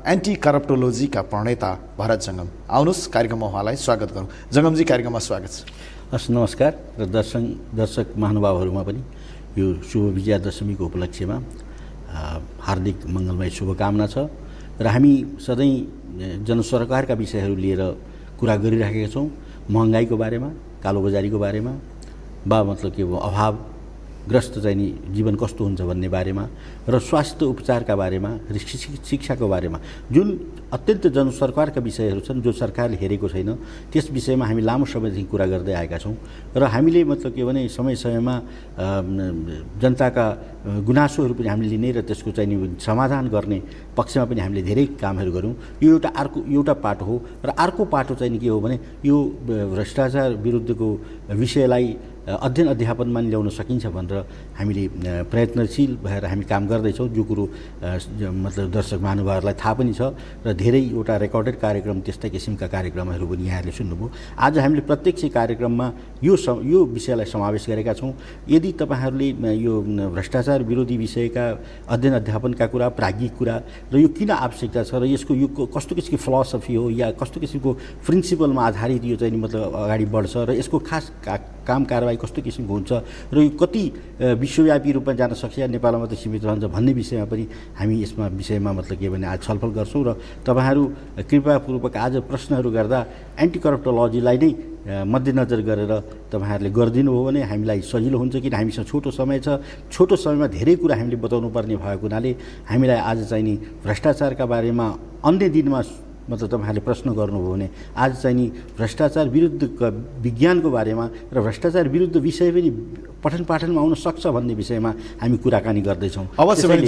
Anti करप्टोलोजीका प्रणेता भरत जङ्गम आउनुहोस् कार्यक्रममा उहाँलाई स्वागत गरौँ। जङ्गमजी कार्यक्रममा स्वागत छ। हस् नमस्कार र दर्शक महानुभावहरूमा पनि यो शुभ विजयादशमीको उपलक्ष्यमा हार्दिक मङ्गलमय शुभकामना छ र हामी सधैँ जनसरकारका विषयहरू लिएर कुरा गरिराखेका छौँ। महँगाईको बारेमा, कालोबजारीको बारेमा मतलब के अभावग्रस्त चाहिँ नि जीवन कस्तो हुन्छ भन्ने बारेमा र स्वास्थ्य उपचारका बारेमा र शिक्षाको बारेमा जुन अत्यन्त जनसरकारका विषयहरू छन् जो सरकारले हेरेको छैन त्यस विषयमा हामी लामो समयदेखि कुरा गर्दै आएका छौँ र हामीले मतलब के भने समय समयमा जनताका गुनासोहरू पनि हामीले लिने र त्यसको चाहिँ नि समाधान गर्ने पक्षमा पनि हामीले धेरै कामहरू गऱ्यौँ। यो एउटा पाटो हो र अर्को पाटो चाहिँ नि के हो भने यो भ्रष्टाचार विरुद्धको विषयलाई अध्ययन अध्यापनमा ल्याउन सकिन्छ भनेर हामीले प्रयत्नशील भएर हामी काम गर्दैछौँ। जो कुरो मतलब दर्शक महानुभावहरूलाई थाहा पनि छ र धेरैवटा रेकर्डेड कार्यक्रम त्यस्ता किसिमका कार्यक्रमहरू पनि यहाँहरूले सुन्नुभयो। आज हामीले प्रत्यक्ष कार्यक्रममा यो विषयलाई समावेश गरेका छौँ। यदि तपाईँहरूले यो भ्रष्टाचार विरोधी विषयका अध्ययन अध्यापनका कुरा, प्राज्ञिक कुरा र यो किन आवश्यकता छ र यसको यो कस्तो किसिमको फिलोसफी हो या कस्तो किसिमको प्रिन्सिपलमा आधारित यो चाहिँ मतलब अगाडि बढ्छ र यसको खास काम कारबाही कस्तो किसिमको हुन्छ र यो कति विश्वव्यापी रूपमा जान सक्छ या नेपालमा मात्रै सीमित रहन्छ भन्ने विषयमा पनि हामी यसमा विषयमा मतलब के भने आज छलफल गर्छौँ र तपाईँहरू कृपापूर्वक आज प्रश्नहरू गर्दा एन्टी करप्टोलोजीलाई नै मध्यनजर गरेर तपाईँहरूले गरिदिनु हो भने हामीलाई सजिलो हुन्छ। किन हामीसँग छोटो समय छ, छोटो समयमा धेरै कुरा हामीले बताउनु पर्ने भएको हुनाले हामीलाई आज चाहिँ नि भ्रष्टाचारका बारेमा अन्य दिनमा मतलब तपाईँहरूले प्रश्न गर्नुभयो भने आज चाहिँ नि भ्रष्टाचार विरुद्ध विज्ञानको बारेमा र भ्रष्टाचार विरुद्ध विषय पनि पठन पाठनमा आउन सक्छ भन्ने विषयमा हामी कुराकानी गर्दैछौँ। अवश्य पनि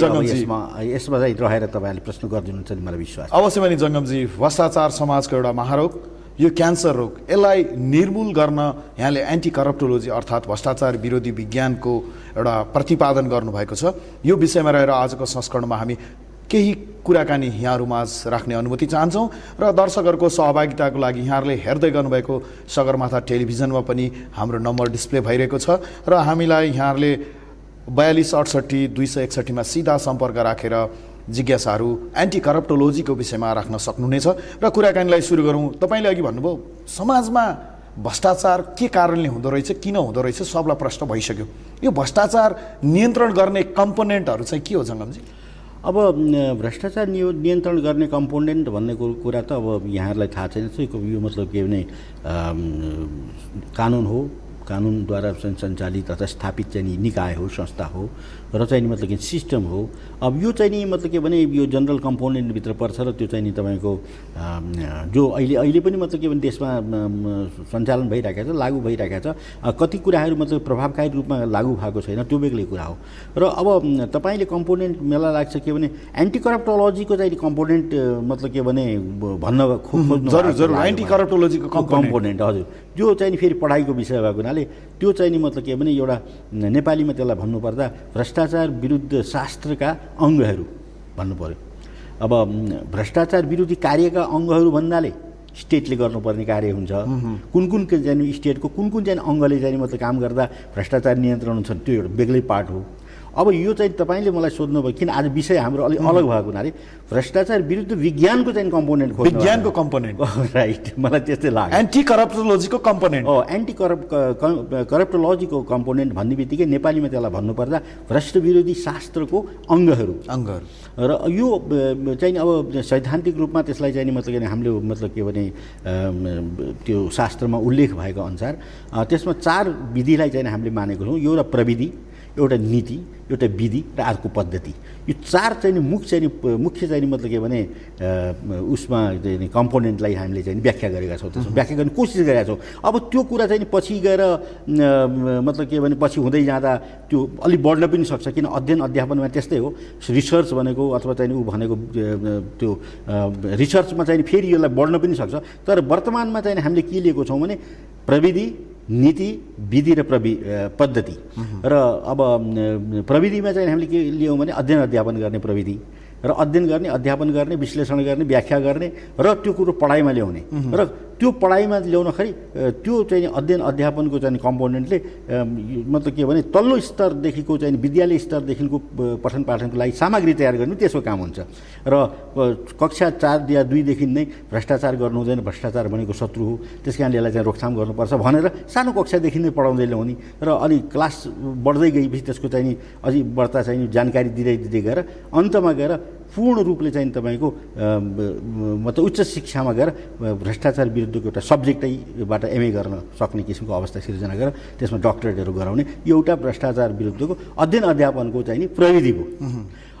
यसमा चाहिँ रहेर तपाईँहरूले प्रश्न गरिदिनुहुन्छ नि मलाई विश्वास। अवश्य पनि जङ्गमजी, भ्रष्टाचार समाजको एउटा महारोग, यो क्यान्सर रोग, यसलाई निर्मूल गर्न यहाँले एन्टी करप्टोलोजी अर्थात् भ्रष्टाचार विरोधी विज्ञानको एउटा प्रतिपादन गर्नुभएको छ। यो विषयमा रहेर आजको संस्करणमा हामी केही कुराकानी यहाँहरूमाझ राख्ने अनुमति चाहन्छौँ र दर्शकहरूको सहभागिताको लागि यहाँहरूले हेर्दै गर्नुभएको सगरमाथा टेलिभिजनमा पनि हाम्रो नम्बर डिस्प्ले भइरहेको छ र हामीलाई यहाँहरूले 4268-261 सिधा सम्पर्क राखेर जिज्ञासाहरू एन्टी करप्टोलोजीको विषयमा राख्न सक्नुहुनेछ र कुराकानीलाई सुरु गरौँ। तपाईँले अघि भन्नुभयो समाजमा भ्रष्टाचार के कारणले हुँदो रहेछ, किन हुँदो रहेछ, सबलाई प्रश्न भइसक्यो। यो भ्रष्टाचार नियन्त्रण गर्ने कम्पोनेन्टहरू चाहिँ के हो जङ्गमजी? अब भ्रष्टाचार नियन्त्रण गर्ने कम्पोनेन्ट भन्ने कुरा त अब यहाँहरूलाई थाहा छैन। यो मतलब के भने कानुन हो, कानुनद्वारा सञ्चालित अथवा स्थापित चाहिँ निकाय हो, संस्था हो र चाहिँ मतलब कि सिस्टम हो। अब यो चाहिँ नि मतलब के भने यो जनरल कम्पोनेन्टभित्र पर्छ र त्यो चाहिँ नि तपाईँको जो अहिले पनि मतलब के भने देशमा सञ्चालन भइरहेको छ, लागू भइरहेको छ। कति कुराहरू मतलब प्रभावकारी रूपमा लागू भएको छैन, त्यो बेग्लै कुरा हो। र अब तपाईँले कम्पोनेन्ट मलाई लाग्छ के भने एन्टी करप्टोलोजीको चाहिँ कम्पोनेन्ट मतलब के भने भन्न खोज्नु जरुर एन्टी करप्टोलोजीको कम्पोनेन्ट हजुर, जो चाहिँ फेरि पढाइको विषय भएको हुनाले त्यो चाहिँ नि मतलब के भने एउटा नेपालीमा त्यसलाई भन्नुपर्दा भ्रष्टाचार विरुद्ध शास्त्रका अङ्गहरू भन्नु पर्यो। अब भ्रष्टाचार विरोधी कार्यका अङ्गहरू भन्नाले स्टेटले गर्नुपर्ने कार्य हुन्छ। कुन चाहिँ स्टेटको कुन चाहिँ अङ्गले चाहिँ मतलब काम गर्दा भ्रष्टाचार नियन्त्रण हुन्छ त्यो एउटा बेग्लै पार्ट हो। अब यो चाहिँ तपाईँले मलाई सोध्नुभयो किन आज विषय हाम्रो अलिक अलग भएको हुनाले भ्रष्टाचार विरुद्ध विज्ञानको चाहिँ कम्पोनेन्ट खोज्नु, विज्ञानको कम्पोनेन्ट राइट, मलाई त्यस्तै लाग्यो। एन्टी करप्टोलोजीको कम्पोनेन्ट एन्टी करप्टोलोजीको कम्पोनेन्ट भन्ने बित्तिकै नेपालीमा त्यसलाई भन्नुपर्दा भ्रष्ट विरोधी शास्त्रको अङ्गहरू र यो चाहिँ अब सैद्धान्तिक रूपमा त्यसलाई चाहिँ मतलब के हामीले मतलब के भने त्यो शास्त्रमा उल्लेख भएको अनुसार त्यसमा 4 विधिलाई चाहिँ हामीले मानेको छौँ। एउटा प्रविधि, एउटा नीति, एउटा विधि र अर्को पद्धति। यो 4 चाहिँ मुख्य चाहिँ मतलब के भने उसमा चाहिँ कम्पोनेन्टलाई हामीले चाहिँ व्याख्या गरेका छौँ, त्यसमा व्याख्या गर्ने कोसिस गरेका छौँ। अब त्यो कुरा चाहिँ पछि गएर मतलब के भने पछि हुँदै जाँदा त्यो अलिक बढ्न पनि सक्छ। किन अध्ययन अध्यापनमा त्यस्तै हो, रिसर्च भनेको अथवा चाहिँ ऊ भनेको त्यो रिसर्चमा चाहिँ फेरि यसलाई बढ्न पनि सक्छ। तर वर्तमानमा चाहिँ हामीले के लिएको छौँ भने प्रविधि, नीति, विधि र पद्धति। र अब प्रविधिमा चाहिँ हामीले के लियौँ भने अध्ययन अध्यापन गर्ने प्रविधि र अध्ययन गर्ने, अध्यापन गर्ने, विश्लेषण गर्ने, व्याख्या गर्ने र त्यो कुरो पढाइमा ल्याउने र त्यो पढाइमा ल्याउनखेरि त्यो चाहिँ अध्ययन अध्यापनको चाहिँ कम्पोनेन्टले मतलब के भने तल्लो स्तरदेखिको चाहिँ विद्यालय स्तरदेखिको पठन पाठनको लागि सामग्री तयार गर्नु त्यसको काम हुन्छ र कक्षा 4 या 2 देखि नै भ्रष्टाचार गर्नु हुँदैन, भ्रष्टाचार भनेको शत्रु हो, त्यस कारणले यसलाई चाहिँ रोकथाम गर्नुपर्छ भनेर सानो कक्षादेखि नै पढाउँदै ल्याउने र अनि क्लास बढ्दै गएपछि त्यसको चाहिँ अझै बढ्ता चाहिँ जानकारी दिँदै गएर अन्तमा गएर पूर्ण रूपले चाहिँ तपाईँको मतलब उच्च शिक्षामा गएर भ्रष्टाचार विरुद्धको एउटा सब्जेक्टैबाट एमए गर्न सक्ने किसिमको अवस्था सिर्जना गरेर त्यसमा डक्टरेटहरू गराउने यो एउटा भ्रष्टाचार विरुद्धको अध्ययन अध्यापनको चाहिँ नि प्रविधि हो।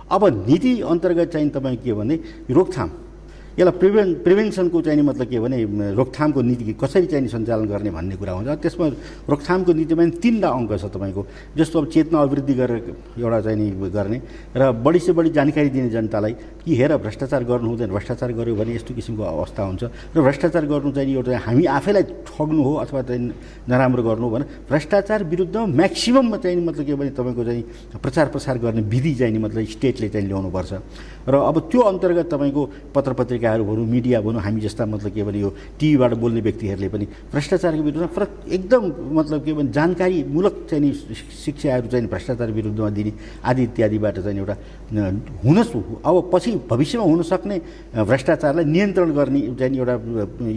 अब नीति अन्तर्गत चाहिँ तपाईँको के भने रोकथाम यसलाई प्रिभेन्सनको चाहिँ मतलब के भने रोकथामको नीति कसरी चाहिँ सञ्चालन गर्ने भन्ने कुरा हुन्छ। त्यसमा रोकथामको नीतिमा 3वटा अङ्क छ तपाईँको, जस्तो अब चेतना अभिवृद्धि गरेर एउटा चाहिँ नि गर्ने र बढी से बढी जानकारी दिने जनतालाई कि हेर भ्रष्टाचार गर्नु हुँदैन, भ्रष्टाचार गर्यो भने यस्तो किसिमको अवस्था हुन्छ र भ्रष्टाचार गर्नु चाहिँ एउटा हामी आफैलाई ठग्नु हो अथवा चाहिँ नराम्रो गर्नु हो भने भ्रष्टाचार विरुद्ध म्याक्सिमममा चाहिँ मतलब के भने तपाईँको चाहिँ प्रचार प्रसार गर्ने विधि चाहिँ मतलब स्टेटले चाहिँ ल्याउनुपर्छ र अब त्यो अन्तर्गत तपाईँको पत्र पत्रिकाहरू भनौँ, मिडिया भनौँ, हामी जस्ता मतलब के भने यो टिभीबाट बोल्ने व्यक्तिहरूले पनि भ्रष्टाचारको विरुद्धमा फरक एकदम मतलब के भने जानकारीमूलक चाहिँ शिक्षाहरू चाहिँ भ्रष्टाचार विरुद्धमा दिने आदि इत्यादिबाट चाहिँ एउटा अब पछि भविष्यमा हुन सक्ने भ्रष्टाचारलाई नियन्त्रण गर्ने चाहिँ एउटा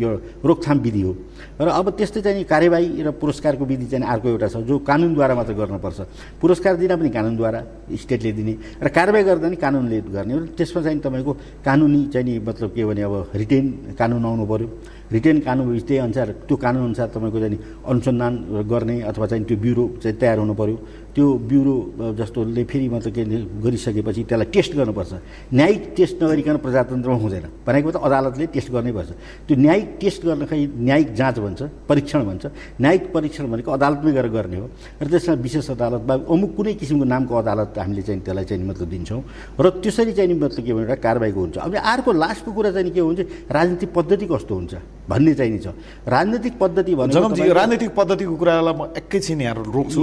यो रोकथाम विधि हो। र अब त्यस्तै चाहिँ कार्यवाही र पुरस्कारको विधि चाहिँ अर्को एउटा छ जो कानुनद्वारा मात्र गर्नुपर्छ। पुरस्कार दिँदा पनि कानुनद्वारा स्टेटले दिने र कारवाही गर्दा पनि कानुनले गर्ने। त्यसमा चाहिँ तपाईँको कानुनी चाहिँ नि मतलब के भने अब रिटेन कानुन आउनु पऱ्यो, रिटेन कानुन त्यही अनुसार त्यो कानुनअनुसार तपाईँको चाहिँ अनुसन्धान गर्ने अथवा चाहिँ त्यो ब्युरो चाहिँ तयार हुनु पऱ्यो। त्यो ब्युरो जस्तोले फेरि मतलब के गरिसकेपछि त्यसलाई टेस्ट गर्नुपर्छ। न्यायिक टेस्ट नगरिकन प्रजातन्त्रमा हुँदैन भनेको त अदालतले टेस्ट गर्नैपर्छ। त्यो न्यायिक टेस्ट गर्नखेरि न्यायिक जाँच भन्छ, परीक्षण भन्छ। न्यायिक परीक्षण भनेको अदालतमै गएर गर्ने हो र त्यसमा विशेष अदालत वा अमुक कुनै किसिमको नामको अदालत हामीले चाहिँ त्यसलाई चाहिँ मतलब दिन्छौँ र त्यसरी चाहिँ मतलब के भने एउटा कारबाहीको हुन्छ। अब अर्को लास्टको कुरा चाहिँ के हुन्छ, राजनीतिक पद्धति कस्तो हुन्छ भन्ने चाहिँ छ। राजनीतिक पद्धति भनेको राजनीतिक पद्धतिको कुरालाई म एकैछिन यहाँ रोक्छु,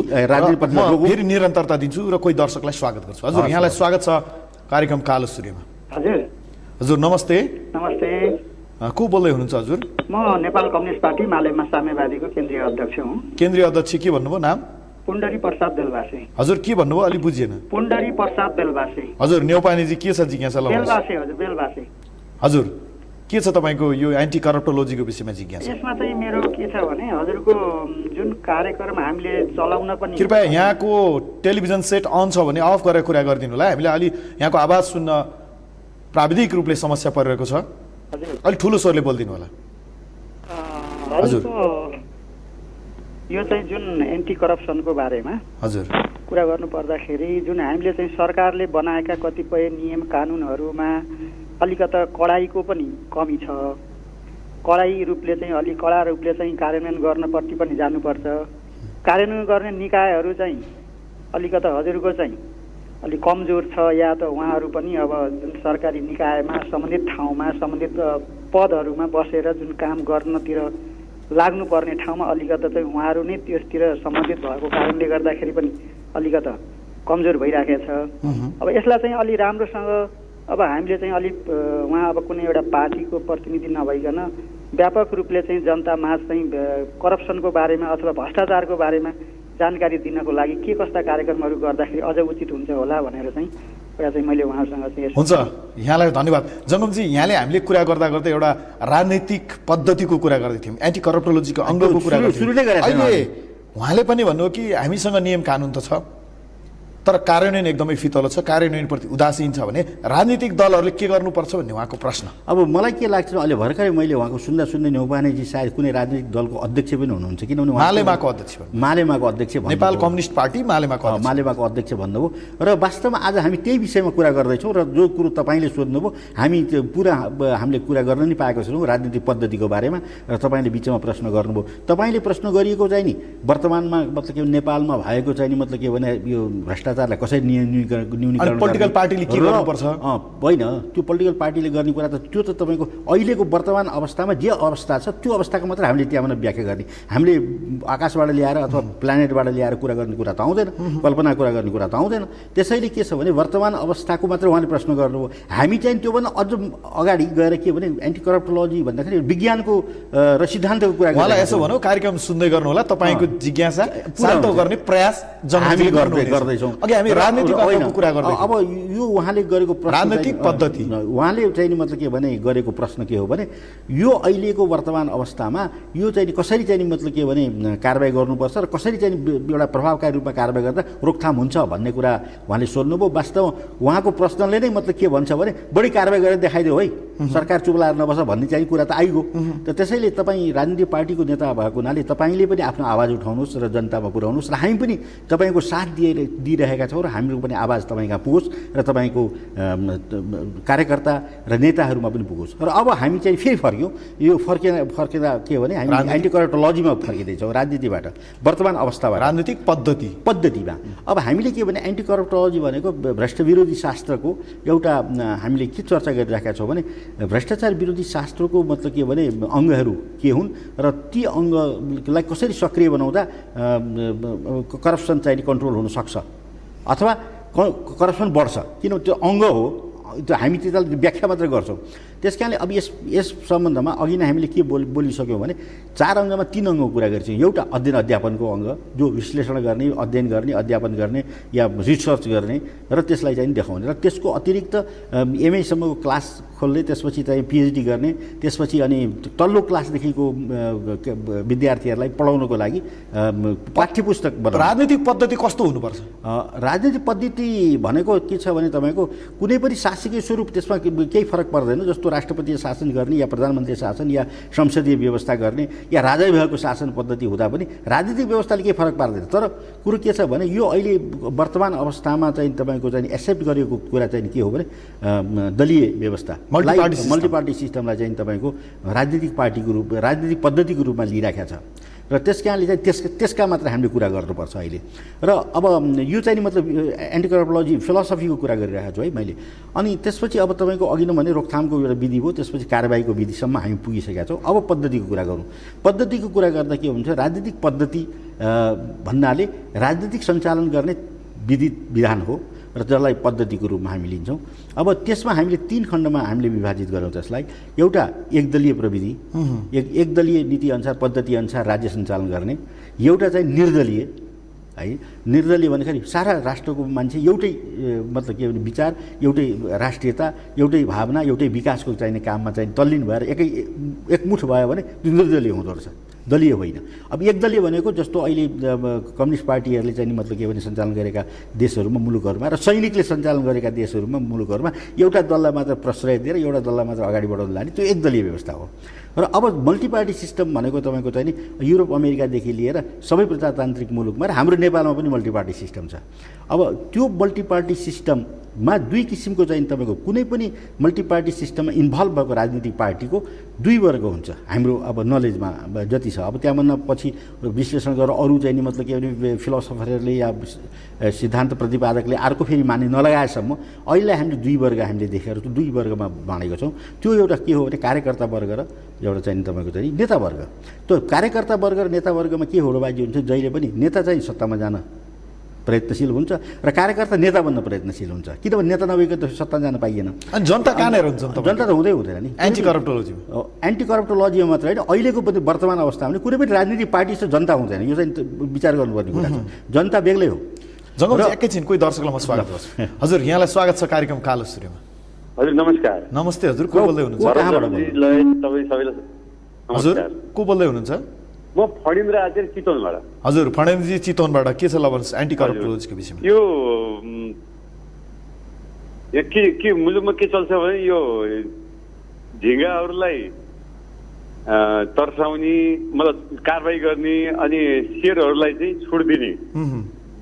फेरि निरन्तरता दिन्छु र कोही दर्शकलाई स्वागत गर्छु। हजुर यहाँलाई स्वागत छ कार्यक्रम कालो सूर्यमा। हजुर हजुर नमस्ते। नमस्ते, को बोल्दै हुनुहुन्छ हजुर? म नेपाल कम्युनिस्ट पार्टी मालेमा साम्यवादीको केन्द्रीय अध्यक्ष हुँ। केन्द्रीय अध्यक्ष के भन्नुभयो नाम? पुण्डरी प्रसाद बेलवासे। हजुर के भन्नुभयो अलि बुझिएन? पुण्डरी प्रसाद बेलवासे। हजुर न्यौपानेजी के छ जिज्ञासा? बेलवासे हजुर, बेलवासे। हजुर के छ तपाईँको यो एन्टी करप्टोलोजीको विषयमा जिज्ञासा? यसमा चाहिँ मेरो के छ भने हजुरको जुन कार्यक्रम हामीले चलाउन पनि कृपया यहाँको टेलिभिजन सेट अन छ भने अफ गरेर कुरा गरिदिनु होला। हामीले अलि यहाँको आवाज सुन्न प्राविधिक रूपले समस्या परिरहेको छ। अलिक ठुलो स्वरले बोलिदिनु होला। हजुर यो चाहिँ जुन एन्टी करप्सनको बारेमा हजुर कुरा गर्नु पर्दाखेरि जुन हामीले चाहिँ सरकारले बनाएका कतिपय नियम कानुनहरूमा अलिकता कडाइको पनि कमी छ। कडाई रूपले चाहिँ अलि कडा रूपले चाहिँ कार्यान्वयन गर्नप्रति पनि जानुपर्छ। कार्यान्वयन गर्ने निकायहरू चाहिँ अलिकता हजुरको चाहिँ अलि कमजोर छ या त उहाँहरू पनि अब जुन सरकारी निकायमा सम्बन्धित ठाउँमा सम्बन्धित पदहरूमा बसेर जुन काम गर्नतिर लाग्नुपर्ने ठाउँमा अलिकता चाहिँ उहाँहरू नै त्यसतिर सम्बन्धित भएको कारणले गर्दाखेरि पनि अलिकता कमजोर भइराखेको छ। अब यसलाई चाहिँ अलि राम्रोसँग अब हामीले चाहिँ अलिक उहाँ अब कुनै एउटा पार्टीको प्रतिनिधि नभइकन व्यापक रूपले चाहिँ जनतामाझ चाहिँ करप्सनको बारेमा अथवा भ्रष्टाचारको बारेमा जानकारी दिनको लागि के कस्ता कार्यक्रमहरू गर्दाखेरि अझ उचित हुन्छ होला भनेर चाहिँ एउटा चाहिँ मैले उहाँसँग चाहिँ हुन्छ। यहाँलाई धन्यवाद जङ्गमजी। यहाँले हामीले कुरा गर्दा गर्दै एउटा राजनैतिक पद्धतिको कुरा गर्दै थियौँ, एन्टी करप्टोलोजीको अङ्गको कुरा गर्दै अहिले उहाँले पनि भन्नु कि हामीसँग नियम कानुन त छ तर कार्यान्वयन एकदमै फितलो छ, कार्यान्वयनप्रति उदासीन छ भने राजनीतिक दलहरूले के गर्नुपर्छ भन्ने उहाँको प्रश्न। अब मलाई के लाग्छ अहिले भर्खरै मैले उहाँको सुन्दा न्यौपानेजी सायद कुनै राजनीतिक दलको अध्यक्ष पनि हुनुहुन्छ, किनभने मालेमाको अध्यक्ष नेपाल कम्युनिस्ट पार्टी मालेमाको अध्यक्ष भन्नुभयो र वास्तवमा आज हामी त्यही विषयमा कुरा गर्दैछौँ र जो कुरो तपाईँले सोध्नुभयो हामी पुरा हामीले कुरा गर्न नि पाएको छैनौँ राजनीतिक पद्धतिको बारेमा र तपाईँले बिचमा प्रश्न गर्नुभयो। तपाईँले प्रश्न गरिएको चाहिँ नि वर्तमानमा मतलब के नेपालमा भएको चाहिँ नि मतलब के भने यो भ्रष्टाचार भ्रष्टाचारलाई कसरी न्यूनीकरण पोलिटिकल पार्टीले के गर्नुपर्छ? होइन, त्यो पोलिटिकल पार्टीले गर्ने कुरा त त्यो त तपाईँको अहिलेको वर्तमान अवस्थामा जे अवस्था छ त्यो अवस्थाको मात्र हामीले त्यहाँबाट व्याख्या गर्ने। हामीले आकाशबाट ल्याएर अथवा प्लानेटबाट ल्याएर कुरा गर्ने कुरा त आउँदैन, कल्पना कुरा गर्ने कुरा त आउँदैन। त्यसैले के छ भने वर्तमान अवस्थाको मात्र उहाँले प्रश्न गर्नुभयो। हामी चाहिँ त्योभन्दा अझ अगाडि गएर के भने एन्टी करप्टोलोजी भन्दाखेरि विज्ञानको र सिद्धान्तको कुरा उहाँलाई यसो भनौँ, कार्यक्रम सुन्दै गर्नु होला, तपाईँको जिज्ञासा शान्त गर्ने प्रयास हामीले गर्दैछौँ। अघि हामी राजनीतिक कुरा गर्दै अब यो उहाँले गरेको राजनीतिक पद्धति उहाँले चाहिँ नि मतलब के भने गरेको प्रश्न के हो भने यो अहिलेको वर्तमान अवस्थामा यो चाहिँ कसरी चाहिँ मतलब के भने कारबाही गर्नुपर्छ र कसरी चाहिँ एउटा प्रभावकारी रूपमा कारबाही गर्दा रोकथाम हुन्छ भन्ने कुरा उहाँले सोध्नुभयो। वास्तवमा उहाँको प्रश्नले नै मतलब के भन्छ भने बढी कारबाही गरेर देखाइदियो है, सरकार चुप लाएर नबस्छ भन्ने चाहिँ कुरा त आइगयो। त त्यसैले तपाईँ राजनीतिक पार्टीको नेता भएको हुनाले तपाईँले पनि आफ्नो आवाज उठाउनुहोस् र जनतामा पुर्याउनुहोस् र हामी पनि तपाईँको साथ दिइरहेका छौँ र हाम्रो पनि आवाज तपाईँ कहाँ पुगोस् र तपाईँको कार्यकर्ता र नेताहरूमा पनि पुगोस्। र अब हामी चाहिँ फेरि फर्क्यौँ, यो फर्केदा के भने हामी एन्टी करप्टोलोजीमा फर्किँदैछौँ, राजनीतिबाट वर्तमान अवस्थामा राजनीतिक पद्धतिमा। अब हामीले के भने एन्टी करप्टोलोजी भनेको भ्रष्ट विरोधी शास्त्रको एउटा हामीले के चर्चा गरिरहेका छौँ भने भ्रष्टाचार विरोधी शास्त्रको मतलब के भने अङ्गहरू के हुन् र ती अङ्गलाई कसरी सक्रिय बनाउँदा करप्सन चाहिँ कन्ट्रोल हुनसक्छ अथवा करप्सन बढ्छ, किन त्यो अङ्ग हो, त्यो हामी त्यसलाई व्याख्या मात्र गर्छौँ। त्यस कारणले अब यस सम्बन्धमा अघि नै हामीले के बोलिसक्यौँ भने 4 अङ्गमा 3 अङ्गको कुरा गर्छौँ। एउटा अध्ययन अध्यापनको अङ्ग जो विश्लेषण गर्ने, अध्ययन गर्ने, अध्यापन गर्ने या रिसर्च गर्ने र त्यसलाई चाहिँ देखाउने, र त्यसको अतिरिक्त एमएसम्मको क्लास खोल्ने, त्यसपछि चाहिँ पिएचडी गर्ने, त्यसपछि अनि तल्लो क्लासदेखिको विद्यार्थीहरूलाई पढाउनको लागि पाठ्यपुस्तक बनाउने। राजनीतिक पद्धति कस्तो हुनुपर्छ? राजनीतिक पद्धति भनेको के छ भने तपाईँको कुनै पनि शासकीय स्वरूप त्यसमा केही फरक पर्दैन। जस्तो राष्ट्रपतीय शासन गर्ने या प्रधानमन्त्री शासन या संसदीय व्यवस्था गर्ने या राजाविभागको शासन पद्धति हुँदा पनि राजनीतिक व्यवस्थाले केही फरक पार्दैन। तर कुरो के छ भने यो अहिले वर्तमान अवस्थामा चाहिँ तपाईँको चाहिँ एक्सेप्ट गरेको कुरा चाहिँ के हो भने दलीय व्यवस्था, मल्टिपार्टी सिस्टमलाई चाहिँ तपाईँको राजनीतिक पार्टीको रूप, राजनीतिक पद्धतिको रूपमा लिइराखेको छ र त्यस कारणले चाहिँ त्यसका मात्र हामीले कुरा गर्नुपर्छ अहिले। र अब यो चाहिँ मतलब एन्टी करप्टोलोजी फिलोसफीको कुरा गरिरहेको छु है मैले। अनि त्यसपछि अब तपाईँको अघि नै भने रोकथामको एउटा विधि भयो, त्यसपछि कारबाहीको विधिसम्म हामी पुगिसकेका छौँ। अब पद्धतिको कुरा गरौँ। पद्धतिको कुरा गर्दा के हुन्छ, राजनीतिक पद्धति भन्नाले राजनीतिक सञ्चालन गर्ने विधान हो र जसलाई पद्धतिको रूपमा हामी लिन्छौँ। अब त्यसमा हामीले 3 खण्डमा हामीले विभाजित गरौँ त्यसलाई। एउटा एकदलीय प्रविधि, एकदलीय नीति अनुसार पद्धति अनुसार राज्य सञ्चालन गर्ने। एउटा चाहिँ निर्दलीय है, निर्दलीय भन्दाखेरि सारा राष्ट्रको मान्छे एउटै मतलब के भने विचार, एउटै राष्ट्रियता, एउटै भावना, एउटै विकासको चाहिने काममा चाहिँ तल्लीन भएर एकमुठ भयो भने निर्दलीय हुँदो रहेछ, दलीय होइन। अब एकदलीय भनेको जस्तो अहिले कम्युनिस्ट पार्टीहरूले चाहिँ मतलब के भने सञ्चालन गरेका देशहरूमा, मुलुकहरूमा र सैनिकले सञ्चालन गरेका देशहरूमा, मुलुकहरूमा एउटा दललाई मात्र प्रश्रय दिएर एउटा दललाई मात्र अगाडि बढाउन लाने, त्यो एकदलीय व्यवस्था हो। र अब मल्टिपार्टी सिस्टम भनेको तपाईँको चाहिँ नि युरोप अमेरिकादेखि लिएर सबै प्रजातान्त्रिक मुलुकमा र हाम्रो नेपालमा पनि मल्टिपार्टी सिस्टम छ। अब त्यो मल्टिपार्टी सिस्टममा 2 किसिमको चाहिँ तपाईँको कुनै पनि मल्टिपार्टी सिस्टममा इन्भल्भ भएको राजनीतिक पार्टीको 2 वर्ग हुन्छ हाम्रो अब नलेजमा जति छ। अब त्यहाँभन्दा पछि विश्लेषण गरेर अरू चाहिँ नि मतलब के भने फिलोसफरहरूले या सिद्धान्त प्रतिपादकले अर्को फेरि मान्ने नलगाएसम्म अहिले हामीले 2 वर्ग हामीले देखेर 2 वर्गमा बाँडेको छौँ। त्यो एउटा के हो भने कार्यकर्ता वर्ग र एउटा चाहिँ तपाईँको चाहिँ नेता वर्ग। त्यो कार्यकर्ता वर्ग र नेता वर्गमा के होडबाजी हुन्छ, जहिले पनि नेता चाहिँ सत्तामा जान प्रयत्नशील हुन्छ र कार्यकर्ता नेता बन्न प्रयत्नशील हुन्छ, किनभने नेता नभएको त सत्ता जान पाइएन। अनि जनता कहाँनिर हुन्छ? जनता त हुँदैन नि। एन्टी करप्टोलोजी मात्र होइन, अहिलेको पनि वर्तमान अवस्थामा कुनै पनि राजनीतिक पार्टी चाहिँ जनता हुँदैन। यो चाहिँ विचार गर्नुपर्ने कुरा छ। जनता बेग्लै हो। जङ्गम एकैछिन कोही दर्शकलाई म स्वागत गर्छु। हजुर, यहाँलाई स्वागत छ कार्यक्रम कालो सूर्यमा। हजुर नमस्कार। नमस्ते हजुर, को बोल्दै हुनुहुन्छ? हजुर, को बोल्दै हुनुहुन्छ? म फणिन्द्र आचार्य चितवनबाट। हजुर फणिन्द्रजी चितवनबाट, के छ ल भन्नुहोस् एन्टी करप्टोलोजीको विषयमा? यो के मुलुकमा के चल्छ भने यो झिङ्गाहरूलाई तर्साउने, मतलब कारबाही गर्ने अनि शेरहरूलाई चाहिँ छुट दिने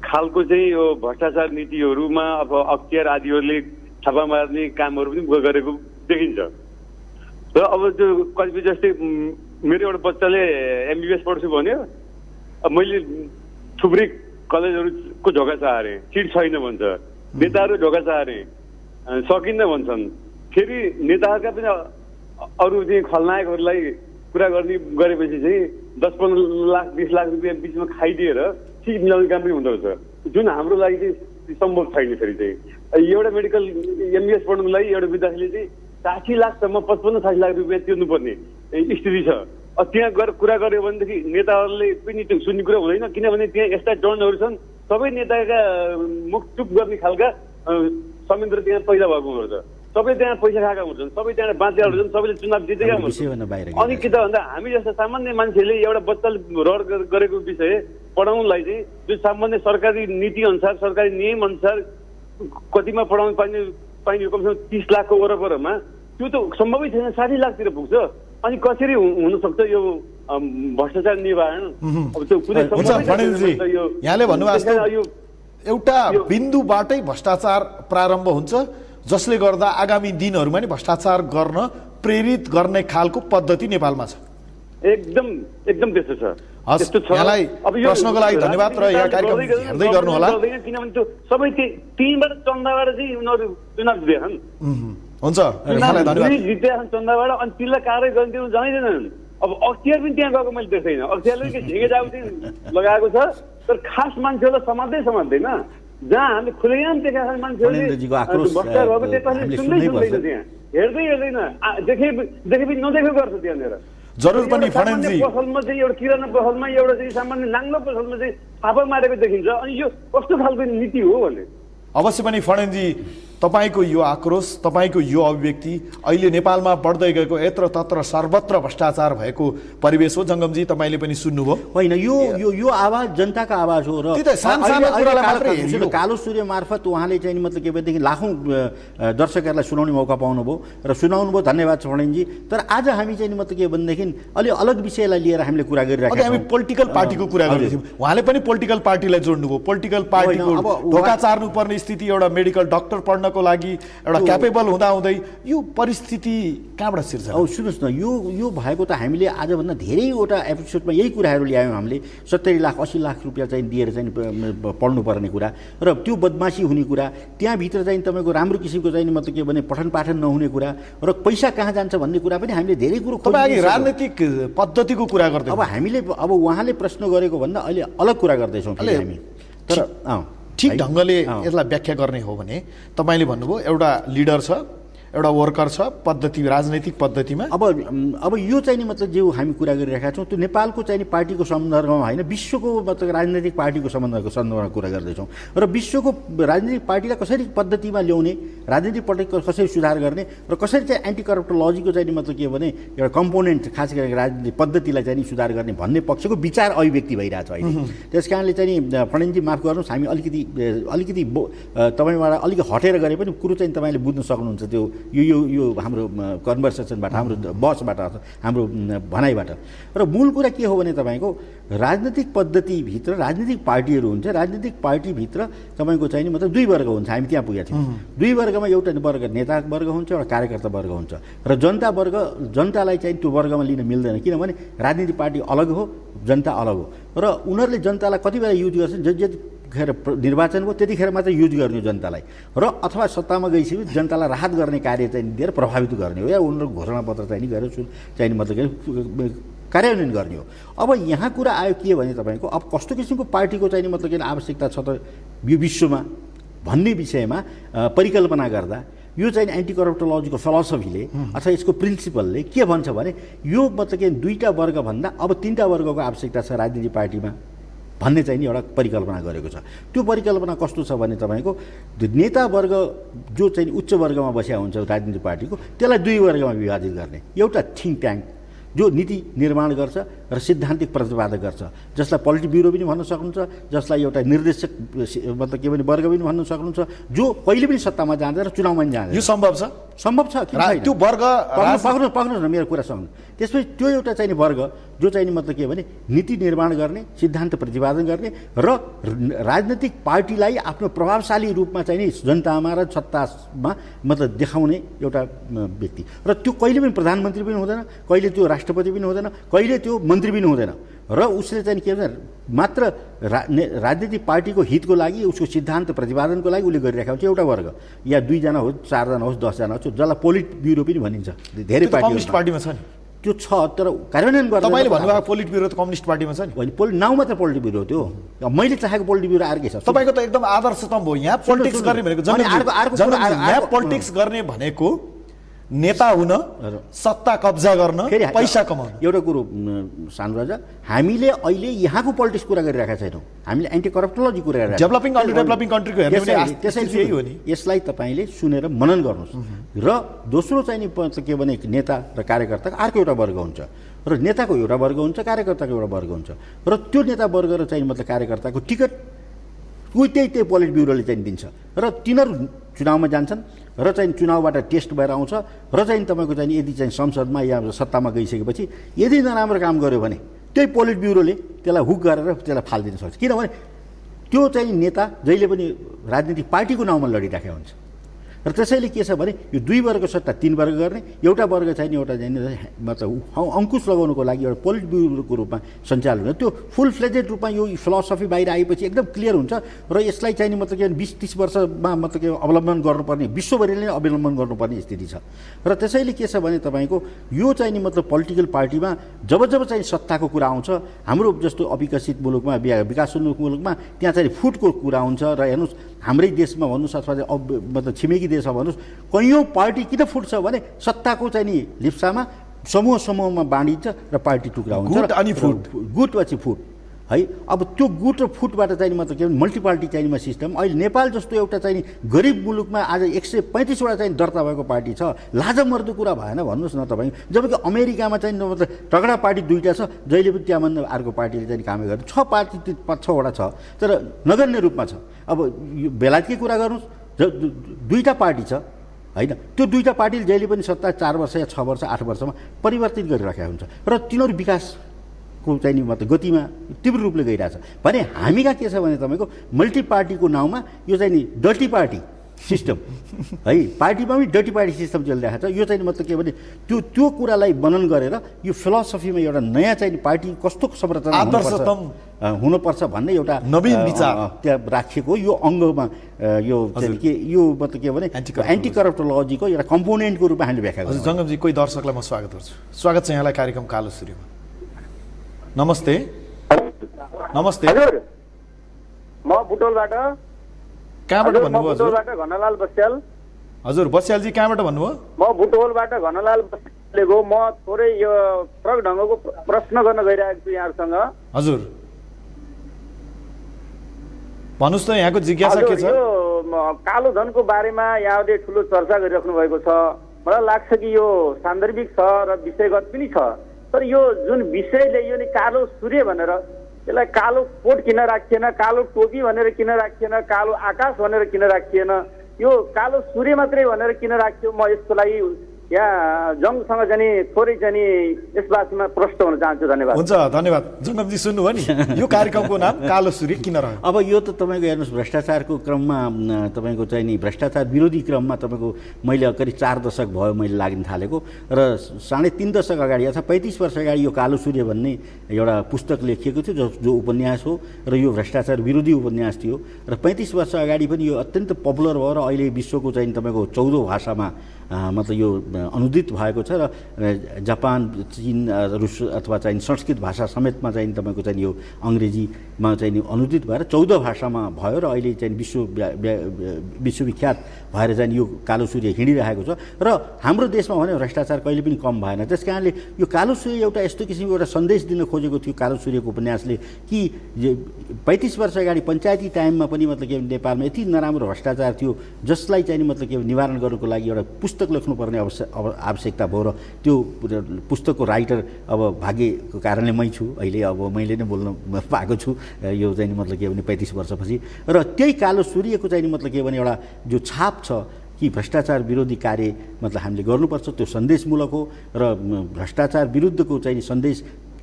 खालको चाहिँ यो भ्रष्टाचार नीतिहरूमा अब अख्तियार आदिहरूले छापा मार्ने कामहरू पनि गरेको देखिन्छ। र अब त्यो कतिपय जस्तै मेरो एउटा बच्चाले एमबिबिएस पढ्छु भन्यो, अब मैले थुप्रै कलेजहरूको ढोका चाहे सिट छैन भन्छ, नेताहरू ढोका चाहे सकिन्न भन्छन्। फेरि नेताहरूका पनि अरू चाहिँ खलनायकहरूलाई कुरा गरेपछि चाहिँ 10-15 लाख 20 लाख रुपियाँ बिचमा खाइदिएर सिट मिलाउने काम पनि हुँदो रहेछ, जुन हाम्रो लागि चाहिँ सम्भव छैन। फेरि चाहिँ एउटा मेडिकल एमबिएस पढ्नुको लागि एउटा विद्यार्थीले चाहिँ 60 लाखसम्म 55-60 लाख रुपियाँ तिर्नुपर्ने स्थिति छ। त्यहाँ गएर कुरा गर्यो भनेदेखि नेताहरूले पनि त्यो सुन्ने कुरा हुँदैन, किनभने त्यहाँ यस्ता डनहरू छन्, सबै नेताका मुख चुप गर्ने खालका संयन्त्र त्यहाँ पैदा भएको हुन्छ, सबै त्यहाँ पैसा खाएका हुन्छन्, सबै त्यहाँ बाँचेका हुन्छन्, सबैले चुनाव जितेका हुन्छन्। अनि के त भन्दा हामी जस्तो सामान्य मान्छेले एउटा बच्चाले रहर गरेको विषय पढाउनलाई चाहिँ जो सामान्य सरकारी नीति अनुसार सरकारी नियम अनुसार कतिमा पढाउनु पाइने कमसेकम 30 लाखको वरपरमा त्यो त सम्भवै छैन, 60 लाखतिर पुग्छ। अनि कसरी हुनसक्छ यो भ्रष्टाचार निवारण? अब त्यो कुनै यहाँले भन्नुभएको एउटा बिन्दुबाटै भ्रष्टाचार प्रारम्भ हुन्छ, जसले गर्दा आगामी दिनहरूमा नि भ्रष्टाचार गर्न प्रेरित गर्ने खालको पद्धति नेपालमा छ। एकदम त्यस्तो छ। यहाँलाई प्रश्नको लागि धन्यवाद र यहाँ कार्यक्रम हेर्दै गर्नु होला। किनभने त्यो सबै तीनबाट चन्दाबाट चाहिँ उनीहरू चुनाव जितेछन्। हुन्छ, यहाँलाई धन्यवाद। जितेछन् चन्दाबाट, अनि तिनलाई कार्य गर्ने त्यो जाँदैनन्। अब अख्तियार पनि त्यहाँ गएको मैले देख्दैन, अख्तियारले झिके जाउ चाहिँ लगाएको छ, तर खास मान्छेहरूलाई समात्दैन। जहाँ हामीले खुलेआम देखाएको मान्छेहरूले भ्रष्टाचार भएको त्यसपछि सुन्दैन, त्यहाँ हेर्दैन, देखेपछि नदेखेको गर्छ त्यहाँनिर। जरुर पनि फणेन्जी पसलमा चाहिँ एउटा किराना पसलमा एउटा चाहिँ सामान्य नाङ्लो पसलमा चाहिँ छापा मारेको देखिन्छ, अनि यो कस्तो खालको नीति हो भने? अवश्य पनि फणेन्जी, तपाईको यो आक्रोश, तपाईको यो अभिव्यक्ति अहिले नेपालमा बढ्दै गएको यत्रतत्र सर्वत्र भ्रष्टाचार भएको परिवेश हो। जङ्गमजी, तपाईले पनि सुन्नुभयो होइन? यो आवाज जनताको आवाज हो। र कालो सूर्य मार्फत उहाँले चाहिँ मतलब के भनेदेखि लाखौँ दर्शकहरूलाई सुनाउने मौका पाउनुभयो र सुनाउनु भयो, धन्यवाद छ फणेन्जी। तर आज हामी चाहिँ मतलब के भनेदेखि अलि अलग विषयलाई लिएर हामीले कुरा गरिरहेका छौँ। हामी पोलिटिकल पार्टीको कुरा गर्दैछौँ, उहाँले पनि पोलिटिकल पार्टीलाई जोड्नुभयो। पोलिटिकल पार्टीको ढोका चार्नुपर्ने स्थिति, एउटा मेडिकल डाक्टर पढ्नको लागि एउटा क्यापेबल हुँदाहुँदै यो परिस्थिति कहाँबाट सिर्छ? अब सुन्नुहोस् न, यो भएको त हामीले आजभन्दा धेरैवटा एपिसोडमा यही कुराहरू ल्यायौँ हामीले। 70 लाख 80 लाख रुपियाँ चाहिँ दिएर चाहिँ पढ्नुपर्ने कुरा र त्यो बदमासी हुने कुरा, त्यहाँभित्र चाहिँ तपाईँको राम्रो किसिमको चाहिँ मतलब के भने पठन पाठन नहुने कुरा र पैसा कहाँ जान्छ भन्ने कुरा पनि हामीले धेरै कुरो राजनीतिक पद्धतिको कुरा गर्दै। अब हामीले अब उहाँले प्रश्न गरेको भन्दा अहिले अलग कुरा गर्दैछौँ हामी। तर ठिक ढङ्गले यसलाई व्याख्या गर्ने हो भने तपाईँले भन्नुभयो एउटा लिडर छ, एउटा वर्कर छ पद्धति, राजनैतिक पद्धतिमा। अब यो चाहिँ नि मतलब जो हामी कुरा गरिरहेका छौँ त्यो नेपालको चाहिँ पार्टीको सन्दर्भमा होइन, विश्वको मतलब राजनैतिक पार्टीको सन्दर्भमा कुरा गर्दैछौँ। र विश्वको राजनीतिक पार्टीलाई कसरी पद्धतिमा ल्याउने, राजनीतिक पार्टी कसरी सुधार गर्ने र कसरी चाहिँ एन्टी करप्टोलोजीको चाहिँ मतलब के भने एउटा कम्पोनेन्ट खास गरेर राजनीतिक पद्धतिलाई चाहिँ सुधार गर्ने भन्ने पक्षको विचार अभिव्यक्ति भइरहेछ अहिले। त्यस कारणले चाहिँ फणेन्जी माफ गर्नुहोस्, हामी अलिकति तपाईँबाट अलिकति हटेर गरे पनि कुरो चाहिँ तपाईँले बुझ्न सक्नुहुन्छ। त्यो यो हाम्रो कन्भर्सेसनबाट, हाम्रो बसबाट, हाम्रो भनाइबाट। र मूल कुरा के हो भने तपाईँको राजनीतिक पद्धतिभित्र राजनीतिक पार्टीहरू हुन्छ। राजनीतिक पार्टीभित्र तपाईँको चाहिँ नि मतलब दुई वर्ग हुन्छ। हामी त्यहाँ पुगेका थियौँ। दुई वर्गमा एउटा वर्ग नेता वर्ग हुन्छ, एउटा कार्यकर्ता वर्ग हुन्छ र जनतालाई चाहिँ त्यो वर्गमा लिन मिल्दैन, किनभने राजनीतिक पार्टी अलग हो, जनता अलग हो। र उनीहरूले जनतालाई कति बेला युज गर्छन्, जतिखेर निर्वाचन भयो त्यतिखेर मात्र युज गर्ने जनतालाई, र अथवा सत्तामा गइसकेपछि जनतालाई राहत गर्ने कार्य चाहिँ दिएर प्रभावित गर्ने हो, या उनीहरू घोषणापत्र चाहिँ गरेर चाहिँ मतलब कार्यान्वयन गर्ने हो। अब यहाँ कुरा आयो के भने तपाईँको अब कस्तो किसिमको पार्टीको चाहिँ मतलब किन आवश्यकता छ त यो विश्वमा भन्ने विषयमा परिकल्पना गर्दा यो चाहिँ एन्टी करप्टोलोजीको फिलोसफीले अथवा यसको प्रिन्सिपलले के भन्छ भने यो मतलब के दुईटा वर्गभन्दा अब तीनटा वर्गको आवश्यकता छ राजनीतिक पार्टीमा भन्ने चाहिँ नि एउटा परिकल्पना गरेको छ। त्यो परिकल्पना कस्तो छ भने तपाईँको नेता वर्ग जो चाहिँ उच्च वर्गमा बसेका हुन्छ राजनीतिक पार्टीको, त्यसलाई दुई वर्गमा विभाजित गर्ने। एउटा थिङ्क ट्याङ्क जो नीति निर्माण गर्छ र सिद्धान्तिक प्रतिपादन गर्छ, जसलाई पोलिटिक ब्युरो पनि भन्न सक्नुहुन्छ, जसलाई एउटा निर्देशक मतलब के भने वर्ग पनि भन्न सक्नुहुन्छ, जो कहिले पनि सत्तामा जाँदैन र चुनावमा पनि जाँदैन। यो सम्भव छ? सम्भव छ। त्यो वर्ग पक्नुहोस् न मेरो कुरा सुन्नु। त्यसपछि त्यो एउटा चाहिँ वर्ग जो चाहिँ मतलब के भने नीति निर्माण गर्ने, सिद्धान्त प्रतिपादन गर्ने र राजनीतिक पार्टीलाई आफ्नो प्रभावशाली रूपमा चाहिँ नि जनतामा र सत्तामा मतलब देखाउने एउटा व्यक्ति। र त्यो कहिले पनि प्रधानमन्त्री पनि हुँदैन, कहिले त्यो राष्ट्रपति पनि हुँदैन, कहिले त्यो मन्त्री पनि हुँदैन। र उसले चाहिँ के भन्छ मात्र राजनीतिक पार्टीको हितको लागि उसको सिद्धान्त प्रतिपादनको लागि उसले गरिरहेको हुन्छ एउटा वर्ग या 2 जना होस् 4 जना होस् 10 जना होस् जसलाई पोलिट ब्युरो पनि भनिन्छ धेरै कम्युनिस्ट पार्टीमा छ नि त्यो छ तर कार्यान्वयन गर्न तपाईले भन्नुभएको पोलिट ब्युरो त कम्युनिस्ट पार्टीमा छ नि होइन नाउँ मात्र पोलिट ब्युरो त्यो मैले चाहेको पोलिट ब्युरो अर्कै छ तपाईको त एकदम आदर्श स्तम्भ हो यहाँ पोलिटिक्स गर्ने भनेको यहाँ पोलिटिक्स गर्ने भनेको नेता हुन सत्ता कब्जा गर्न पैसा कमाउन एउटा कुरो सानो राजा हामीले अहिले यहाँको पोलिटिक्स कुरा गरिरहेका छैनौँ हामीले एन्टी करप्टोलोजी कुरा गरिरहेका डेभलपिङ कन्ट्री डेभलपिङ कन्ट्रीको हेर्ने भने त्यसैले यही हो नि यसलाई तपाईँले सुनेर मनन गर्नुहोस् र दोस्रो चाहिँ नि के भने नेता र कार्यकर्ताको अर्को एउटा वर्ग हुन्छ र नेताको एउटा वर्ग हुन्छ कार्यकर्ताको एउटा वर्ग हुन्छ र त्यो नेता वर्ग र चाहिँ मतलब कार्यकर्ताको टिकट त्यही पोलिट ब्युरोले चाहिँ दिन्छ र तिनीहरू चुनावमा जान्छन् र चाहिँ चुनावबाट टेस्ट भएर आउँछ र चाहिँ तपाईँको चाहिँ यदि चाहिँ संसदमा या सत्तामा गइसकेपछि यदि नराम्रो काम गर्यो भने त्यही पोलिट ब्युरोले त्यसलाई हुक गरेर त्यसलाई फालिदिन सक्छ किनभने त्यो चाहिँ नेता जहिले पनि राजनीतिक पार्टीको नाउँमा लडिराखेको हुन्छ र त्यसैले के छ भने यो 2 वर्गको सट्टा 3 वर्ग गर्ने एउटा वर्ग चाहिँ एउटा चाहिँ मतलब अङ्कुश लगाउनुको लागि एउटा पोलिट ब्युरोको रूपमा सञ्चालन हुन्छ त्यो फुल फ्लेजेड रूपमा यो फिलोसफी बाहिर आएपछि एकदम क्लियर हुन्छ र यसलाई चाहिँ मतलब के 20-30 वर्षमा मतलब के अवलम्बन गर्नुपर्ने विश्वभरिले नै अवलम्बन गर्नुपर्ने स्थिति छ र त्यसैले के छ भने तपाईँको यो चाहिँ नि मतलब पोलिटिकल पार्टीमा जब चाहिँ सत्ताको कुरा आउँछ हाम्रो जस्तो अविकसित मुलुकमा विकासोन्मुख मुलुकमा त्यहाँ चाहिँ फुटको कुरा हुन्छ र हेर्नुहोस् हाम्रै देशमा भन्नुहोस् अथवा मतलब छिमेकी देशमा भन्नुहोस् कैयौँ पार्टी किन फुट्छ भने सत्ताको चाहिँ नि लिप्सामा समूहमा बाँडिन्छ र पार्टी टुक्रा हुन्छ गुट पछि फुट है अब त्यो गुट र फुटबाट चाहिँ मतलब के भने मल्टिपार्टी चाहिने सिस्टम अहिले नेपाल जस्तो एउटा चाहिँ गरिब मुलुकमा आज 135 वटा चाहिँ दर्ता भएको पार्टी छ लाजमर्दो कुरा भएन भन्नुहोस् न तपाईँ जबकि अमेरिकामा चाहिँ मतलब तगडा पार्टी 2टा छ जहिले पनि त्यहाँभन्दा अर्को पार्टीले चाहिँ काम गर्छ 6 पार्टी 5-6 वटा छ तर नगर्ने रूपमा छ अब यो बेलायतकै कुरा गर्नुहोस् 2टा पार्टी छ होइन त्यो 2टा पार्टीले जहिले पनि सत्ता 4 वर्ष या 6 वर्ष 8 वर्षमा परिवर्तित गरिराखेको हुन्छ र तिनीहरू विकासको चाहिँ नि मतलब गतिमा तीव्र रूपले गइरहेछ भने हामी कहाँ के छ भने तपाईँको मल्टी पार्टीको नाउँमा यो चाहिँ नि डर्टी पार्टी सिस्टम है पार्टीमा पनि डर्टी पार्टी सिस्टम चलिरहेको छ यो चाहिँ मतलब के भने त्यो कुरालाई मनन गरेर यो फिलोसफीमा एउटा नयाँ चाहिँ पार्टी कस्तो संरचना हुनुपर्छ भन्ने एउटा नवीन विचार त्यहाँ राखिएको यो अङ्गमा यो चाहिँ के यो मतलब के भने एन्टी करप्टोलोजीको एउटा कम्पोनेन्टको रूपमा हामीले व्याख्या गर्छौँ। जङ्गमजी कोही दर्शकलाई म स्वागत गर्छु। स्वागत छ यहाँलाई कार्यक्रम कालो सूर्यमा। नमस्ते। नमस्ते हजुर, म बुटोलबाट। कहाँबाट भन्नुभयो? बुटोलबाट घनलाल बस्याल। हजुर बस्यालजी कहाँबाट भन्नुभयो? म बुटोलबाट घनलाल बस्यालको। म थोरै यो फरक ढङ्गको प्रश्न गर्न गइरहेको छु यहाँसँग। हजुर भन्नुहोस् त, यहाँको जिज्ञासा के छ? यो कालो धनको बारेमा यहाँले ठुलो चर्चा गरिराख्नु भएको छ। मलाई लाग्छ कि यो सान्दर्भिक छ र विषयगत पनि छ, तर यो जुन विषयले यो नि कालो सूर्य भनेर यसलाई कालो कोट किन राखिएन, कालो टोपी भनेर किन राखिएन, कालो आकाश भनेर किन राखिएन, यो कालो सूर्य मात्रै भनेर किन राखियो? म यसको लागि यहाँ जङ्गसँग जाने थोरै जाने यस बारेमा प्रश्न हुन चाहन्छु। धन्यवाद। हुन्छ, धन्यवाद। जङ्गमजी सुन्नुभयो नि, यो कार्यक्रमको नाम कालो सूर्य किन रह्यो? अब यो त तपाईँको हेर्नुहोस्, भ्रष्टाचारको क्रममा तपाईँको चाहिँ नि भ्रष्टाचार विरोधी क्रममा तपाईँको मैले करिब 4 दशक भयो मैले लाग्न थालेको र 3.5 दशक अगाडि अथवा 35 वर्ष अगाडि यो कालो सूर्य भन्ने एउटा पुस्तक लेखिएको थियो जो उपन्यास हो र यो भ्रष्टाचार विरोधी उपन्यास थियो र 35 वर्ष अगाडि पनि यो अत्यन्त पपुलर भयो र अहिले विश्वको चाहिँ तपाईँको 14 भाषामा मतलब यो अनुदित भएको छ र जापान, चीन, रुस अथवा चाहिँ संस्कृत भाषा समेतमा चाहिँ तपाईँको चाहिँ यो अङ्ग्रेजीमा चाहिँ अनुदित भएर 14 भाषामा भयो र अहिले चाहिँ विश्वविख्यात भएर चाहिँ यो कालो सूर्य हिँडिरहेको छ र हाम्रो देशमा भने भ्रष्टाचार कहिले पनि कम भएन। त्यस कारणले यो कालो सूर्य एउटा यस्तो किसिमको एउटा सन्देश दिन खोजेको थियो कालो सूर्यको उपन्यासले कि 35 वर्ष अगाडि पञ्चायती टाइममा पनि मतलब के नेपालमा यति नराम्रो भ्रष्टाचार थियो जसलाई चाहिँ मतलब के निवारण गर्नको लागि एउटा पुस्तक लेख्नुपर्ने आवश्यकता भयो र त्यो पुस्तकको राइटर अब भाग्यको कारणले मै छु अहिले, अब मैले नै बोल्न पाएको छु यो चाहिँ मतलब के भने 35 वर्षपछि। र त्यही कालो सूर्यको चाहिँ मतलब के भने एउटा जो छाप छ कि भ्रष्टाचार विरोधी कार्य मतलब हामीले गर्नुपर्छ, त्यो सन्देशमूलक हो र भ्रष्टाचार विरुद्धको चाहिँ सन्देश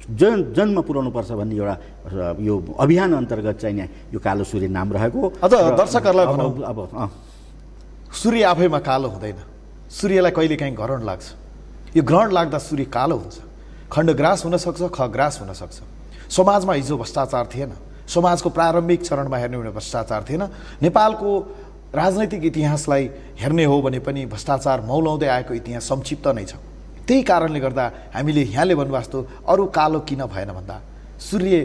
जनमा पुर्याउनुपर्छ भन्ने एउटा यो अभियान अन्तर्गत चाहिँ यो कालो सूर्य नाम रहेको। अझ दर्शकहरूलाई भनौँ, अब सूर्य आफैमा कालो हुँदैन, सूर्यलाई कहिलेकाहीँ ग्रहण लाग्छ। यो ग्रहण लाग्दा सूर्य कालो हुन्छ। खण्डग्रास हुनसक्छ, खग्रास हुनसक्छ। समाजमा हिजो भ्रष्टाचार थिएन, समाजको प्रारम्भिक चरणमा हेर्ने हो भने भ्रष्टाचार थिएन। नेपालको राजनैतिक इतिहासलाई हेर्ने हो भने पनि भ्रष्टाचार मौलाउँदै आएको इतिहास संक्षिप्त नै छ। त्यही कारणले गर्दा हामीले यहाँले भन्नुभएको जस्तो अरू कालो किन भएन भन्दा सूर्य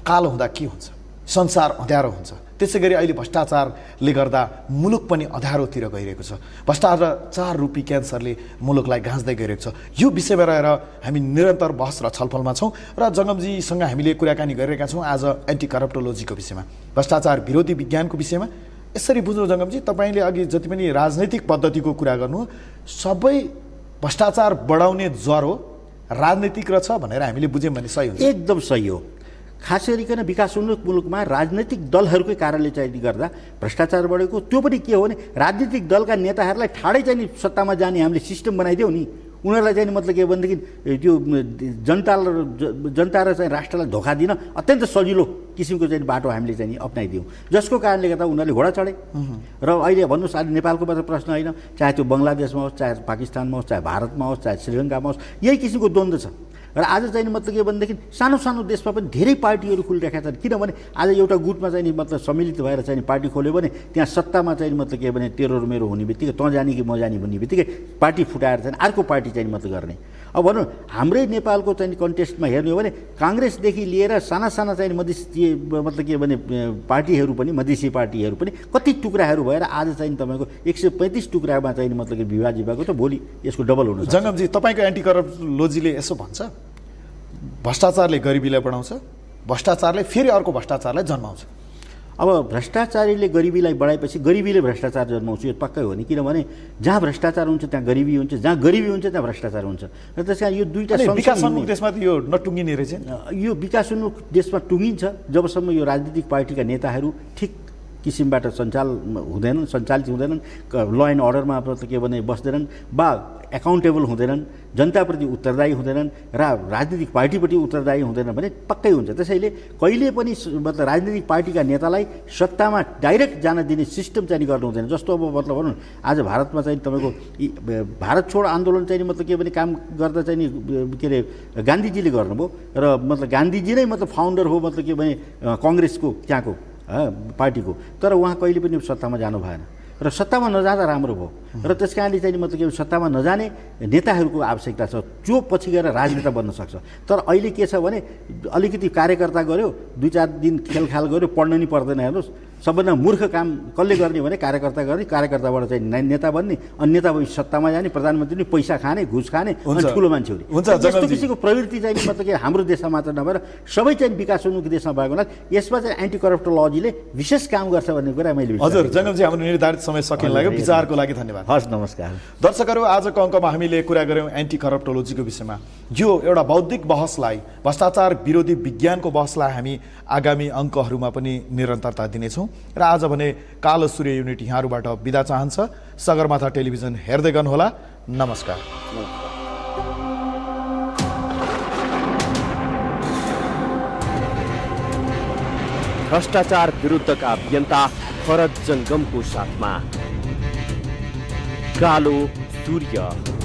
कालो हुँदा के हुन्छ, संसार अँध्यारो हुन्छ। त्यसै गरी अहिले भ्रष्टाचारले गर्दा मुलुक पनि अँध्यारोतिर गइरहेको छ। भ्रष्टाचार रूपी क्यान्सरले मुलुकलाई गाँच्दै गइरहेको छ। यो विषयमा रहेर हामी निरन्तर बहस र छलफलमा छौँ र जङ्गमजीसँग हामीले कुराकानी गरिरहेका छौँ आज एन्टी करप्टोलोजीको विषयमा, भ्रष्टाचार विरोधी विज्ञानको विषयमा। यसरी बुझ्नु जङ्गमजी, तपाईँले अघि जति पनि राजनैतिक पद्धतिको कुरा गर्नु, सबै भ्रष्टाचार बढाउने ज्वरो राजनीतिक र छ भनेर हामीले बुझ्यौँ भने सही हुन्छ? एकदम सही हो। खास गरिकन विकासोन्मुख मुलुकमा राजनैतिक दलहरूकै कारणले चाहिँ गर्दा भ्रष्टाचार बढेको। त्यो पनि के हो भने राजनीतिक दलका नेताहरूलाई ठाडै चाहिँ सत्तामा जाने हामीले सिस्टम बनाइदियौँ नि। उनीहरूलाई चाहिँ मतलब के भनेदेखि त्यो जनता र चाहिँ राष्ट्रलाई धोका दिन अत्यन्त सजिलो किसिमको चाहिँ बाटो हामीले चाहिँ अप्नाइदियौँ, जसको कारणले गर्दा उनीहरूले घोडा चढे। र अहिले भन्नुहोस् अहिले नेपालको मात्र प्रश्न होइन, चाहे त्यो बङ्गलादेशमा होस्, चाहे पाकिस्तानमा होस्, चाहे भारतमा होस्, चाहे श्रीलङ्कामा होस्, यही किसिमको द्वन्द्व छ। र आज चाहिँ मतलब के भनेदेखि सानो सानो देशमा पनि धेरै पार्टीहरू खुलिरहेका छन्। किनभने आज एउटा गुटमा चाहिँ मतलब सम्मिलित भएर चाहिँ पार्टी खोल्यो भने त्यहाँ सत्तामा चाहिँ मतलब के भने तेरो मेरो हुने बित्तिकै तँ जाने कि म जाने भन्ने बित्तिकै पार्टी फुटाएर चाहिँ अर्को पार्टी चाहिँ मतलब गर्ने। अब भनौँ हाम्रै नेपालको चाहिँ कन्टेस्टमा हेर्ने हो भने काङ्ग्रेसदेखि लिएर साना साना चाहिँ मधेसी मतलब के भने पार्टीहरू पनि, मधेसी पार्टीहरू पनि कति टुक्राहरू भएर आज चाहिँ तपाईँको 135 टुक्रामा चाहिँ मतलब कि विभाजित भएको छ। भोलि यसको डबल हुनु सक्छ। जङ्गमजी, तपाईँको एन्टी करप्टोलोजीले यसो भन्छ, भ्रष्टाचारले गरिबीलाई बढाउँछ, भ्रष्टाचारले फेरि अर्को भ्रष्टाचारलाई जन्माउँछ। अब भ्रष्टाचारीले गरिबीलाई बढाएपछि गरिबीले भ्रष्टाचार जन्माउँछ, यो पक्कै हो नि। किनभने जहाँ भ्रष्टाचार हुन्छ त्यहाँ गरिबी हुन्छ, जहाँ गरिबी हुन्छ त्यहाँ भ्रष्टाचार हुन्छ। र त्यस कारण यो दुईवटा विकासोन्मुख देशमा त यो नटुङ्गिने रहेछ। यो विकासोन्मुख देशमा टुङ्गिन्छ जबसम्म यो राजनीतिक पार्टीका नेताहरू ठिक किसिमबाट सञ्चालित हुँदैनन्, ल एन्ड अर्डरमा के भने बस्दैनन्, वा एकाउन्टेबल हुँदैनन्, जनताप्रति उत्तरदायी हुँदैनन्, र राजनीतिक पार्टीप्रति उत्तरदायी हुँदैनन् भने पक्कै हुन्छ। त्यसैले कहिले पनि मतलब राजनीतिक पार्टीका नेतालाई सत्तामा डाइरेक्ट जान दिने सिस्टम चाहिँ गर्नु हुँदैन। जस्तो अब मतलब भनौँ आज भारतमा चाहिँ तपाईँको भारत छोड आन्दोलन चाहिँ मतलब के भने काम गर्दा चाहिँ के अरे गान्धीजीले गर्नुभयो, र मतलब गान्धीजी नै मतलब फाउन्डर हो मतलब के भने कङ्ग्रेसको त्यहाँको पार्टीको। तर उहाँ कहिले पनि सत्तामा जानु भएन र सत्तामा नजाँदा राम्रो भयो। र त्यस कारणले चाहिँ मतलब के सत्तामा नजाने नेताहरूको आवश्यकता छ जो पछि गएर राजनेता बन्न सक्छ। तर अहिले के छ भने अलिकति कार्यकर्ता गऱ्यो, 2-4 दिन खेलखाल गऱ्यो, पढ्न नि पर्दैन। हेर्नुहोस् सबभन्दा मूर्ख काम कसले गर्ने भने कार्यकर्ता गर्ने, कार्यकर्ताबाट चाहिँ नेता बन्ने, अनि नेता भई सत्तामा जाने, प्रधानमन्त्री नि पैसा खाने, घुस खाने, अनि ठुलो मान्छे हुने। यस्तो किसिमको प्रवृत्ति चाहिँ मतलब के हाम्रो देशमा मात्र नभएर सबै चाहिँ विकासोन्मुख देशमा भएको हुनाले यसमा चाहिँ एन्टी करप्टोलोजीले विशेष काम गर्छ भन्ने कुरा मैले विश्वास गर्छु। हजुर जङ्गमजी, हाम्रो निर्धारित समय सकिन लाग्यो। विचारको लागि धन्यवाद। हस्, नमस्कार। दर्शकहरू, आजको अङ्कमा हामीले कुरा गऱ्यौँ एन्टी करप्टोलोजीको विषयमा। यो एउटा बौद्धिक बहसलाई, भ्रष्टाचार विरोधी विज्ञानको बहसलाई हामी आगामी अङ्कहरूमा पनि निरन्तरता दिनेछौँ। र आज भने कालो सूर्य युनिट यहाँहरूबाट बिदा चाहन्छ। सगरमाथा टेलिभिजन हेर्दै गर्नुहोला। नमस्कार। भ्रष्टाचार विरुद्धका अभियन्ता फरद जङ्गमको साथमा कालो सूर्य।